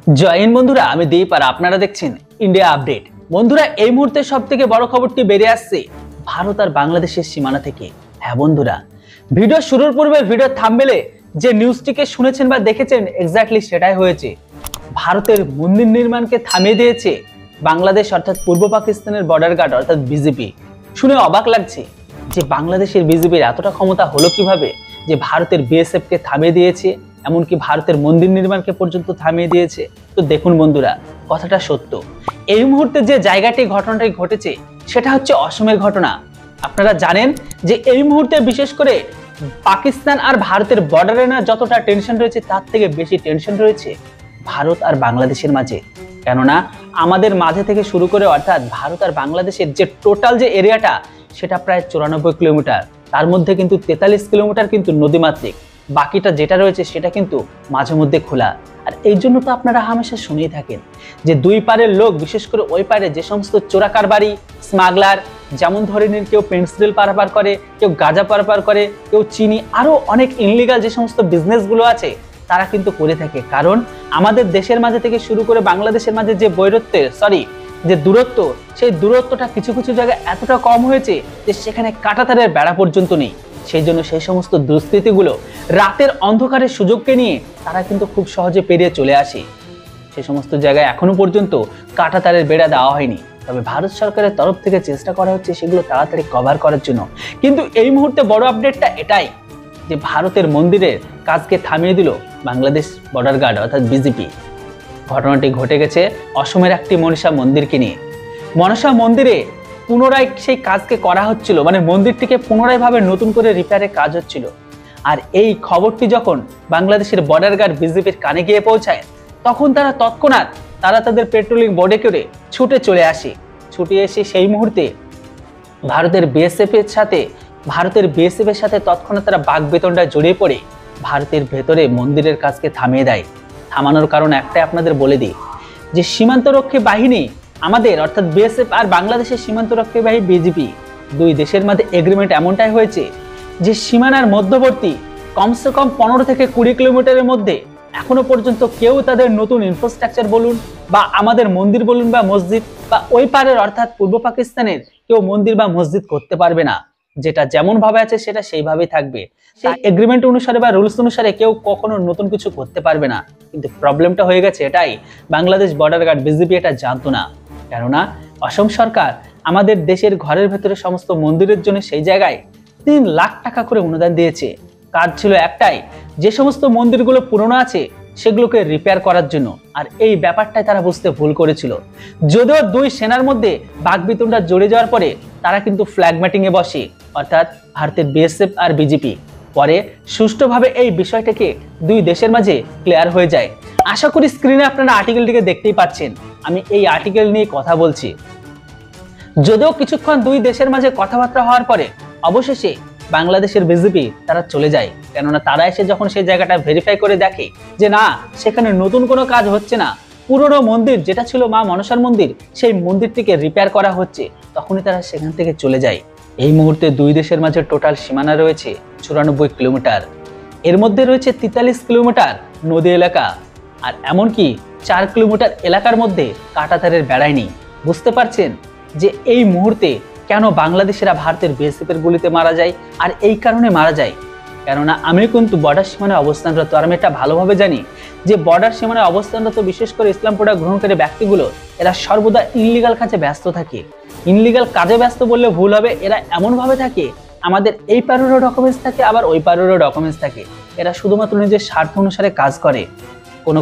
জয় হিন্দ বন্ধুরা, আমি দীপ আর আপনারা দেখছেন ইন্ডিয়া আপডেট। বন্ধুরা, এই মুহূর্তে সবথেকে বড় খবরটি বেরিয়ে আসছে ভারত আর বাংলাদেশের সীমানা থেকে। হ্যাঁ বন্ধুরা, ভিডিও শুরুর পূর্বে ভিডিও থাম্বনেলে যে নিউজটিকে শুনেছেন বা দেখেছেন এক্স্যাক্টলি সেটাই হয়েছে। ভারতের মন্দির নির্মাণকে থামিয়ে দিয়েছে বাংলাদেশ অর্থাৎ পূর্ব পাকিস্তানের বর্ডার গার্ড অর্থাৎ বিজেপি। শুনে অবাক লাগছে যে বাংলাদেশের বিজেপির এতটা ক্ষমতা হলো কিভাবে যে ভারতের বিএসএফ কে থামিয়ে দিয়েছে, এমনকি ভারতের মন্দির নির্মাণকে পর্যন্ত থামিয়ে দিয়েছে। তো দেখুন বন্ধুরা, কথাটা সত্য। এই মুহূর্তে যে জায়গাটি ঘটনাটি ঘটেছে সেটা হচ্ছে অসমের ঘটনা। আপনারা জানেন যে এই মুহূর্তে বিশেষ করে পাকিস্তান আর ভারতের বর্ডারে না যতটা টেনশন রয়েছে তার থেকে বেশি টেনশন রয়েছে ভারত আর বাংলাদেশের মাঝে। কেননা আমাদের মাঝে থেকে শুরু করে অর্থাৎ ভারত আর বাংলাদেশের যে টোটাল যে এরিয়াটা সেটা প্রায় 94 কিলোমিটার, তার মধ্যে কিন্তু 43 কিলোমিটার কিন্তু নদীমাতৃক, বাকিটা যেটা রয়েছে সেটা কিন্তু মাঝে মধ্যে খোলা। আর এই জন্য তো আপনারা হামেশা শুনেই থাকেন যে দুই পারের লোক, বিশেষ করে ওই পারে যে সমস্ত চোরাকারবারি স্মাগলার, যেমন ধরে নিন কেউ পেন্সিল পারাপার করে, কেউ গাঁজা পারাপার করে, কেউ চিনি, আরো অনেক ইনলিগাল যে সমস্ত বিজনেসগুলো আছে তারা কিন্তু করে থাকে। কারণ আমাদের দেশের মাঝে থেকে শুরু করে বাংলাদেশের মাঝে যে যে দূরত্ব, সেই দূরত্বটা কিছু কিছু জায়গায় এতটা কম হয়েছে যে সেখানে কাঁটাতারের বেড়া পর্যন্ত নেই। সেই জন্য সেই সমস্ত দুষ্কৃতীগুলো রাতের অন্ধকারের সুযোগকে নিয়ে তারা কিন্তু খুব সহজে পেরিয়ে চলে আসে। সেই সমস্ত জায়গায় এখনো পর্যন্ত কাঁটাতারের বেড়া দেওয়া হয়নি, তবে ভারত সরকারের তরফ থেকে চেষ্টা করা হচ্ছে সেগুলো তাড়াতাড়ি কভার করার জন্য। কিন্তু এই মুহূর্তে বড় আপডেটটা এটাই যে ভারতের মন্দিরের কাজকে থামিয়ে দিল বাংলাদেশ বর্ডার গার্ড অর্থাৎ বিজেপি। ঘটনাটি ঘটে গেছে অসমের একটি মনসা মন্দিরকে নিয়ে। মনসা মন্দিরে পুনরায় সেই কাজকে করা হচ্ছিল, মানে মন্দিরটিকে পুনরায় ভাবে নতুন করে রিপেয়ারের কাজ হচ্ছিল। আর এই খবরটি যখন বাংলাদেশের বর্ডার গার্ড বিজেপির কানে গিয়ে পৌঁছায় তখন তারা তৎক্ষণাৎ তাদের পেট্রোলিং বোটে করে ছুটে চলে আসে। ছুটে এসে সেই মুহূর্তে ভারতের বিএসএফ এর সাথে তৎক্ষণাৎ তারা বাকবেতনটা জড়িয়ে পড়ে ভারতের ভেতরে মন্দিরের কাজকে থামিয়ে দেয়। থামানোর কারণ একটাই আপনাদের বলে দিই, যে সীমান্তরক্ষী বাহিনী আমাদের অর্থাৎ বিএসএফ আর বাংলাদেশের সীমান্তরক্ষী বাহিনী বিজেপি, দুই দেশের মধ্যে এগ্রিমেন্ট এমনটাই হয়েছে যে সীমানার মধ্যবর্তী কমসে কম 15 থেকে 20 কিলোমিটারের মধ্যে এখনো পর্যন্ত কেউ তাদের নতুন ইনফ্রাস্ট্রাকচার বলুন বা আমাদের মন্দির বলুন বা মসজিদ বা ওই পারের অর্থাৎ পূর্ব পাকিস্তানের কেউ মন্দির বা মসজিদ করতে পারবে না। যেটা যেমন ভাবে আছে সেটা সেইভাবেই থাকবে। সেই এগ্রিমেন্ট অনুসারে বা রুলস অনুসারে কেউ কখনো নতুন কিছু করতে পারবে না। কিন্তু প্রবলেমটা হয়ে গেছে এটাই, বাংলাদেশ বর্ডার গার্ড বিজেপি এটা জানতো না। কেননা অসম সরকার আমাদের দেশের ঘরের ভেতরে সমস্ত মন্দিরের জন্য সেই জায়গায় 3 লাখ টাকা করে অনুদান দিয়েছে। কাজ ছিল একটাই, যে সমস্ত মন্দিরগুলো পুরনো আছে সেগুলোকে রিপেয়ার করার জন্য। আর এই ব্যাপারটাই তারা বুঝতে ভুল করেছিল। যদিও দুই সেনার মধ্যে বাকবিতণ্ডা জড়ে যাওয়ার পরে তারা কিন্তু ফ্ল্যাগ মিটিং এ বসে, অর্থাৎ ভারতের বিএসএফ আর বিজেপি। পরে সুষ্ঠুভাবে এই বিষয়টাকে দুই দেশের মাঝে ক্লিয়ার হয়ে যায়। আশা করি স্ক্রিনে আপনারা আর্টিকেলটিকে দেখতেই পাচ্ছেন। আমি এই আর্টিকেল নিয়ে কথা বলছি। যদিও কিছুক্ষণ দুই দেশের মাঝে কথাবার্তা হওয়ার পরে অবশেষে বাংলাদেশের বিজেপি তারা চলে যায়। কেননা তারা এসে যখন সেই জায়গাটা ভেরিফাই করে দেখে যে না, সেখানে নতুন কোনো কাজ হচ্ছে না, পুরনো মন্দির যেটা ছিল মা মনসার মন্দির সেই মন্দিরটিকে রিপেয়ার করা হচ্ছে, তখনই তারা সেখান থেকে চলে যায়। এই মুহূর্তে দুই দেশের মাঝে টোটাল সীমানা রয়েছে 94 কিলোমিটার। এর মধ্যে রয়েছে 43 কিলোমিটার নদী এলাকা, আর এমনকি 4 কিলোমিটার এলাকার মধ্যে কাঁটাতারের বেড়াই নেই। বুঝতে পারছেন যে এই মুহূর্তে কেন বাংলাদেশিরা ভারতের বিএসএফ এর গুলিতে মারা যায়? আর এই কারণে মারা যায় কেননা আমি কিন্তু বর্ডার সীমানায় অবস্থানরত, আর আমি এটা ভালোভাবে জানি যে বর্ডার সীমানায় অবস্থানরত বিশেষ করে ইসলাম প্রোডাক্ট গ্রহণকারী ব্যক্তিগুলো এরা সর্বদা ইনলিগাল কাজে ব্যস্ত থাকে। ইনলিগাল কাজে ব্যস্ত বললে ভুল হবে, এরা এমনভাবে থাকে আমাদের এই পারেরও ডকুমেন্টস থাকে আবার ওই পারেরও ডকুমেন্টস থাকে। এরা শুধুমাত্র নিজের স্বার্থ অনুসারে কাজ করে।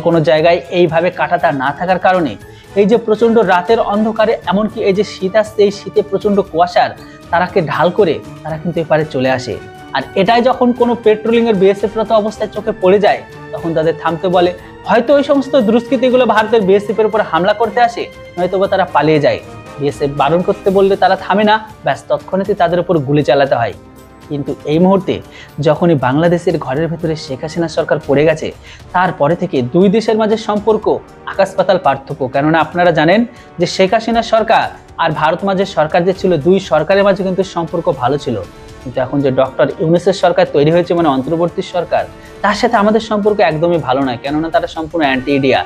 কোনো জায়গায় এইভাবে কাঁটাতার না থাকার কারণে এই যে প্রচন্ড রাতের অন্ধকারে, এমনকি এই যে শীত আসছে, এই শীতে প্রচন্ড কুয়াশার তারাকে ঢাল করে তারা কিন্তু এপারে চলে আসে। আর এটাই যখন কোনো পেট্রোলিং এর বিএসএফ রত অবস্থায় চোখে পড়ে যায় তখন তাদের থামতে বলে। হয়তো ওই সমস্ত দুষ্কৃতীগুলো ভারতের বিএসএফ এর উপর হামলা করতে আসে, নয়তো বা তারা পালিয়ে যায়। বিএসএফ বারণ করতে বললে তারা থামে না, ব্যাস তৎক্ষণাৎই তাদের উপর গুলি চালাতে হয়। কিন্তু এই মুহূর্তে যখনই বাংলাদেশের ঘরের ভেতরে শেখ হাসিনা সরকার পড়ে গেছে তারপরে থেকে দুই দেশের মাঝে সম্পর্ক আকাশ পাতাল পার্থক্য। কেননা আপনারা জানেন যে শেখ হাসিনা সরকার আর ভারত মাঝে সরকার যে ছিল, দুই সরকারের মাঝে কিন্তু সম্পর্ক ভালো ছিল। কিন্তু এখন যে ডক্টর ইউনূসের সরকার তৈরি হয়েছে, মানে অন্তর্বর্তী সরকার, তার সাথে আমাদের সম্পর্ক একদমই ভালো নয়। কেননা তারা সম্পূর্ণ অ্যান্টি ইন্ডিয়া।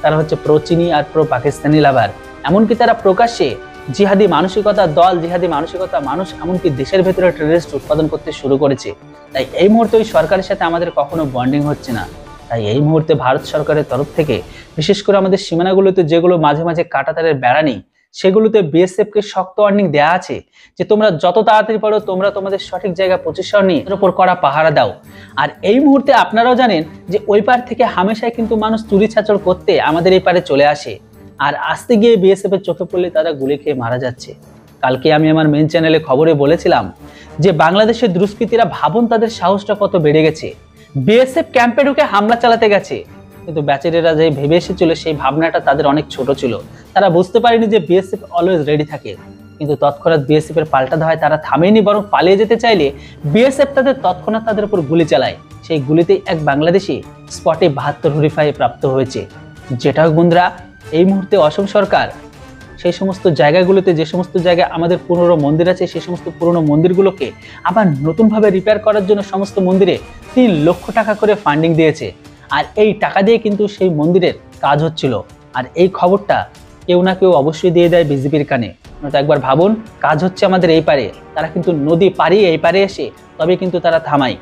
তারা হচ্ছে প্রো চীনি আর প্রো পাকিস্তানি লাভার। এমনকি তারা প্রকাশ্যে জিহাদি মানসিকতা দল, জিহাদি মানসিকতা মানুষ, এমনকি দেশের ভেতরে টেররিস্ট উৎপাদন করতে শুরু করেছে। তাই এই মুহূর্তে ওই সরকারের সাথে আমাদের কখনো বন্ডিং হচ্ছে না। তাই এই মুহূর্তে ভারত সরকারের তরফ থেকে বিশেষ করে আমাদের সীমানাগুলোতে যেগুলো মাঝে মাঝে কাঁটাতারের বেড়া নেই, সেগুলোতে বিএসএফ কে শক্ত ওয়ার্নিং দেওয়া আছে যে তোমরা যত তাড়াতাড়ি পারো তোমরা তোমাদের সঠিক জায়গায় পজিশন নিয়ে এর উপর কড়া পাহারা দাও। আর এই মুহূর্তে আপনারাও জানেন যে ওই পার থেকে হামেশাই কিন্তু মানুষ চুরি ছাচড় করতে আমাদের এই পারে চলে আসে, আর আসতে গিয়ে বিএসএফ এর চোখে পড়লে তারা গুলি খেয়ে মারা যাচ্ছে। কালকে আমি আমার মেন চ্যানেলে খবরে বলেছিলাম যে বাংলাদেশের দুষ্কৃতীরা ভাবুন তাদের সাহসটা কত বেড়ে গেছে, বিএসএফ ক্যাম্পে ঢুকে হামলা চালাতে গেছে। কিন্তু ব্যাচেলেরা যে ভেবে এসেছিল সেই ভাবনাটা তাদের অনেক ছোট ছিল। তারা বুঝতে পারেনি যে বিএসএফ অলওয়েজ রেডি থাকে। কিন্তু তৎক্ষণাৎ বিএসএফ এর পাল্টা ধাওয়ায় তারা থামেনি, বরং পালিয়ে যেতে চাইলে বিএসএফ তাদের তৎক্ষণাৎ তাদের উপর গুলি চালায়। সেই গুলিতে এক বাংলাদেশি স্পটে 72 হরিফাই প্রাপ্ত হয়েছে। যেটা হোক বন্ধুরা, এই মুহূর্তে অসম সরকার সেই সমস্ত জায়গাগুলোতে, যে সমস্ত জায়গায় আমাদের পুরনো মন্দির আছে, সেই সমস্ত পুরনো মন্দিরগুলোকে আবার নতুনভাবে রিপেয়ার করার জন্য সমস্ত মন্দিরে 3 লক্ষ টাকা করে ফান্ডিং দিয়েছে। আর এই টাকা দিয়ে কিন্তু সেই মন্দিরের কাজ হচ্ছিল। আর এই খবরটা কেউ না কেউ অবশ্যই দিয়ে দেয় বিজেপির কানে। তো একবার ভাবুন, কাজ হচ্ছে আমাদের এই পারে, তারা কিন্তু নদী পাড়িয়ে এই পারে এসে তবে কিন্তু তারা থামায়।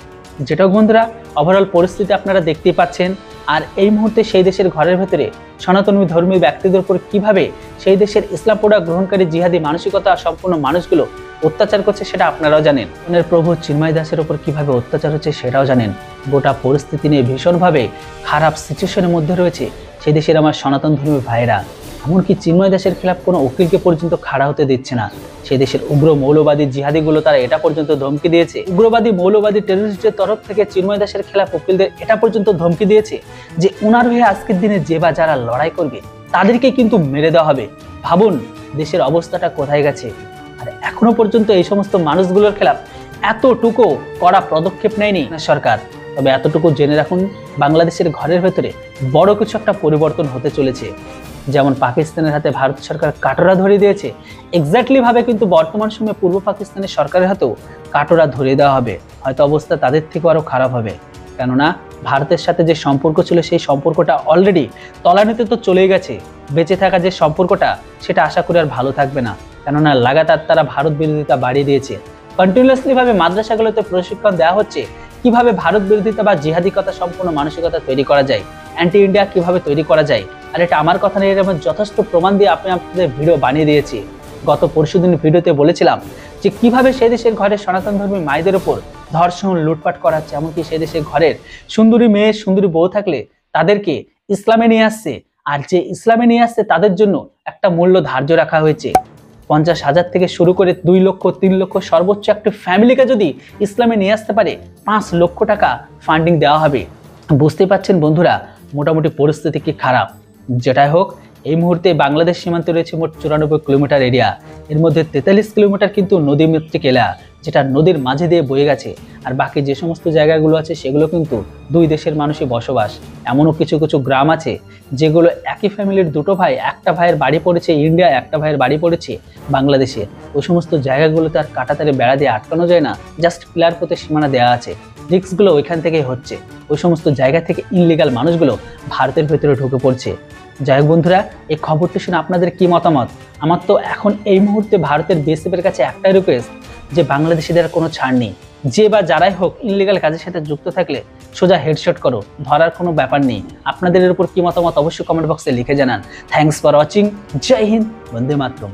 যেটা বন্ধুরা, ওভারঅল পরিস্থিতি আপনারা দেখতেই পাচ্ছেন। আর এই মুহূর্তে সেই দেশের ঘরের ভেতরে সনাতনী ধর্মী ব্যক্তিদের উপর কিভাবে সেই দেশের ইসলাম প্রোডাক্ট গ্রহণকারী জিহাদি মানসিকতা সম্পূর্ণ মানুষগুলো অত্যাচার করছে সেটা আপনারাও জানেন। প্রভু চিন্ময় দাসের উপর কিভাবে অত্যাচার হচ্ছে সেটাও জানেন। গোটা পরিস্থিতি নিয়ে ভীষণভাবে খারাপ সিচুয়েশনের মধ্যে রয়েছে সেই দেশের আমার সনাতন ধর্মী ভাইরা। এমনকি চিন্ময় দাসের খেলাফ কোনো উকিলকে পর্যন্ত খাড়া হতে দিচ্ছে না। সেই দেশের উগ্র মৌলবাদী জিহাদিগুলো তারা এটা পর্যন্ত ধমকি দিয়েছে, উগ্রবাদী মৌলবাদী টেররিস্টদের তরফ থেকে চিন্ময় দাসের খেলাফ উকিলদের এটা পর্যন্ত ধমকি দিয়েছে যে উনার হয়ে আজকের দিনে যে বা যারা লড়াই করবে তাদেরকে কিন্তু মেরে দেওয়া হবে। ভাবুন দেশের অবস্থাটা কোথায় গেছে। আর এখনো পর্যন্ত এই সমস্ত মানুষগুলোর খেলাফ এতটুকু কড়া পদক্ষেপ নেয়নি সরকার। তবে এতটুকু জেনে রাখুন, বাংলাদেশের ঘরের ভেতরে বড় কিছু একটা পরিবর্তন হতে চলেছে। যেমন পাকিস্তানের হাতে ভারত সরকার কাটোরা ধরিয়ে দিয়েছে, এক্স্যাক্টলি ভাবে কিন্তু বর্তমান সময়ে পূর্ব পাকিস্তানের সরকারের হাতেও কাটোরা ধরিয়ে দেওয়া হবে। হয়তো অবস্থা তাদের থেকেও আরো খারাপ হবে, কেননা ভারতের সাথে যে সম্পর্ক ছিল সেই সম্পর্কটা অলরেডি তলানিতে তো চলেই গেছে। বেঁচে থাকা যে সম্পর্কটা সেটা আশা করি আর ভালো থাকবে না, কেননা লাগাতার তারা ভারত বিরোধিতা বাড়িয়ে দিয়েছে। কন্টিনিউয়াসলি ভাবে মাদ্রাসাগুলোতে প্রশিক্ষণ দেওয়া হচ্ছে কিভাবে ভারত বিরোধিতা বা জিহাদিকতা সম্পূর্ণ মানসিকতা তৈরি করা যায়, অ্যান্টি ইন্ডিয়া কিভাবে তৈরি করা যায়। আর এটা আমার কথা নেই, আমি যথেষ্ট প্রমাণ দিয়ে আপনাদের ভিডিও বানিয়ে দিয়েছি। গত পরশুদিন ভিডিওতে বলেছিলাম যে কিভাবে সেই দেশের ঘরের সনাতন ধর্মী মায়েদের উপর ধর্ষণ লুটপাট করা হচ্ছে, এমনকি সেই দেশের ঘরের সুন্দরী মেয়ে সুন্দরী বউ থাকলে তাদেরকে ইসলামে নিয়ে আসছে, আর যে ইসলামে নিয়ে আসছে তাদের জন্য একটা মূল্য ধার্য রাখা হয়েছে। 50,000 থেকে শুরু করে 2 লক্ষ 3 লক্ষ, সর্বোচ্চ একটা ফ্যামিলিকে যদি ইসলামে নিয়ে আসতে পারে 5 লক্ষ টাকা ফান্ডিং দেওয়া হবে। বুঝতেই পারছেন বন্ধুরা মোটামুটি পরিস্থিতি কি খারাপ। যেটাই হোক, এই মুহূর্তে বাংলাদেশ সীমান্তে রয়েছে মোট 94 কিলোমিটার এরিয়া। এর মধ্যে 43 কিলোমিটার কিন্তু নদীমাতৃক এলাকা, যেটা নদীর মাঝে দিয়ে বয়ে গেছে। আর বাকি যে সমস্ত জায়গাগুলো আছে সেগুলো কিন্তু দুই দেশের মানুষই বসবাস। এমনও কিছু কিছু গ্রাম আছে যেগুলো একই ফ্যামিলির দুটো ভাই, একটা ভাইয়ের বাড়ি পড়েছে ইন্ডিয়া, একটা ভাইয়ের বাড়ি পড়েছে বাংলাদেশে। ওই সমস্ত জায়গাগুলোতে আর কাঁটাতারে বেড়া দিয়ে আটকানো যায় না, জাস্ট পিলার পথে সীমানা দেওয়া আছে। রিস্কগুলো ওইখান থেকেই হচ্ছে। ওই সমস্ত জায়গা থেকে ইনলিগাল মানুষগুলো ভারতের ভেতরে ঢুকে পড়ছে। যাই হোক বন্ধুরা, এই খবরটি শুনে আপনাদের কি মতামত? আমার তো এখন এই মুহূর্তে ভারতের বিএসএফের কাছে একটাই রিকোয়েস্ট যে বাংলাদেশিদের কোনো ছাড় নেই। যে বা যারাই হোক ইনলিগাল কাজের সাথে যুক্ত থাকলে সোজা হেডশট করো, ধরার কোনো ব্যাপার নেই। আপনাদের এর উপর কি মতামত অবশ্যই কমেন্ট বক্সে লিখে জানান। Thanks for watching. Jai Hind, Vande Mataram.